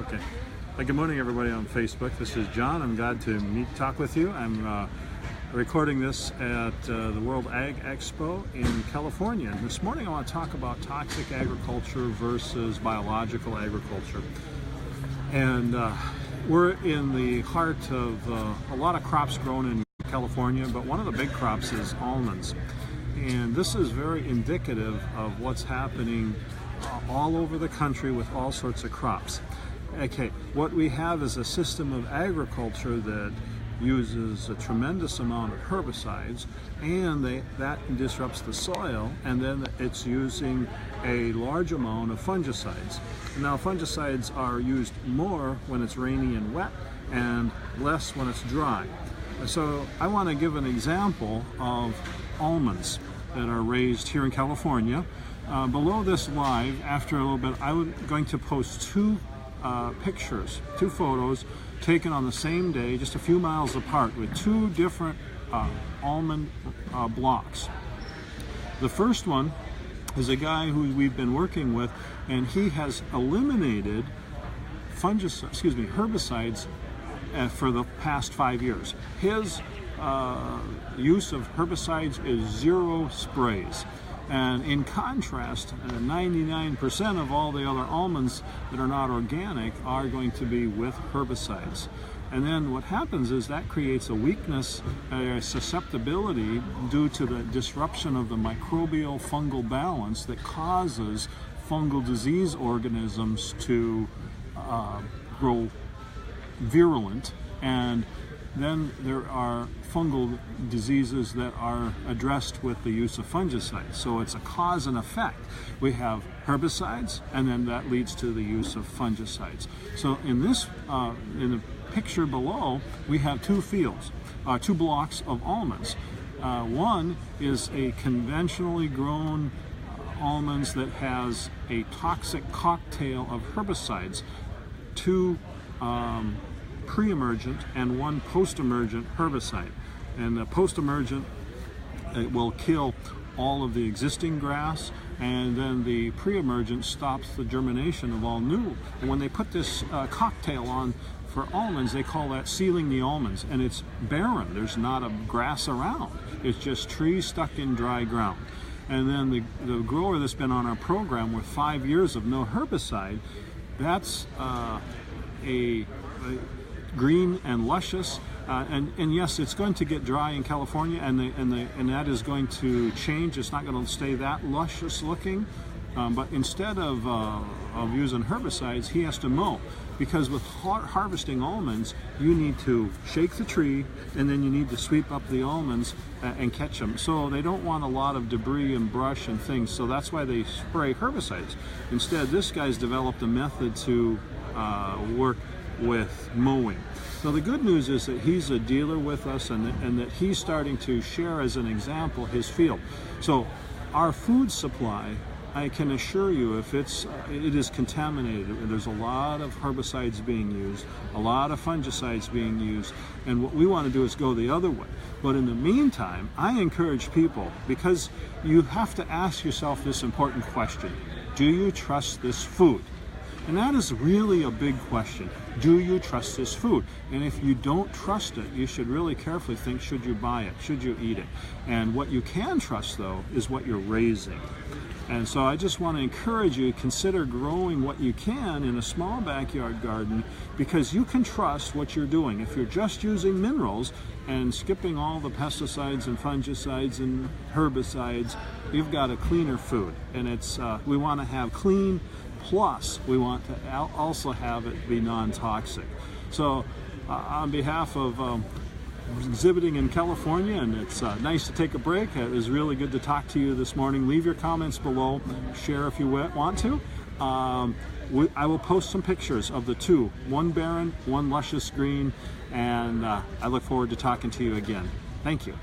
Okay. Good morning, everybody on Facebook. This is John. I'm glad to talk with you. I'm recording this at the World Ag Expo in California. And this morning I want to talk about toxic agriculture versus biological agriculture. And we're in the heart of a lot of crops grown in California, but one of the big crops is almonds. And this is very indicative of what's happening all over the country with all sorts of crops. Okay, what we have is a system of agriculture that uses a tremendous amount of herbicides, and that disrupts the soil, and then it's using a large amount of fungicides. Now, fungicides are used more when it's rainy and wet, and less when it's dry. So I want to give an example of almonds that are raised here in California. Below this live, after a little bit, I'm going to post two pictures, two photos taken on the same day, just a few miles apart, with two different almond blocks. The first one is a guy who we've been working with, and he has eliminated herbicides for the past 5 years. His use of herbicides is 0 sprays. And in contrast, 99% of all the other almonds that are not organic are going to be with herbicides. And then what happens is that creates a weakness, a susceptibility due to the disruption of the microbial fungal balance that causes fungal disease organisms to grow virulent. And then there are fungal diseases that are addressed with the use of fungicides. So it's a cause and effect. We have herbicides, and then that leads to the use of fungicides. So in this, in the picture below, we have two fields, two blocks of almonds. One is a conventionally grown almonds that has a toxic cocktail of herbicides, two pre-emergent and one post-emergent herbicide. And the post-emergent will kill all of the existing grass, and then the pre-emergent stops the germination of all new. And when they put this cocktail on for almonds, they call that sealing the almonds, and it's barren. There's not a grass around. It's just trees stuck in dry ground. And then the grower that's been on our program with 5 years of no herbicide, that's a green and luscious, and yes, it's going to get dry in California, and that is going to change. It's not going to stay that luscious looking, but instead of using herbicides, he has to mow, because with harvesting almonds, you need to shake the tree, and then you need to sweep up the almonds and catch them. So they don't want a lot of debris and brush and things, so that's why they spray herbicides. Instead, this guy's developed a method to work with mowing. So the good news is that he's a dealer with us, and that he's starting to share as an example his field. So our food supply, I can assure you, if it is contaminated, there's a lot of herbicides being used, a lot of fungicides being used, and what we want to do is go the other way. But in the meantime, I encourage people, because you have to ask yourself this important question: do you trust this food? And that is really a big question. Do you trust this food? And if you don't trust it, you should really carefully think, should you buy it? Should you eat it? And what you can trust, though, is what you're raising. And so I just want to encourage you to consider growing what you can in a small backyard garden, because you can trust what you're doing. If you're just using minerals and skipping all the pesticides and fungicides and herbicides, you've got a cleaner food. And it's we want to have clean, plus we want to also have it be non-toxic. So on behalf of exhibiting in California, and it's nice to take a break. It was really good to talk to you this morning. Leave your comments below, share if you want to. I will post some pictures of the two, one barren, one luscious green, and I look forward to talking to you again. Thank you.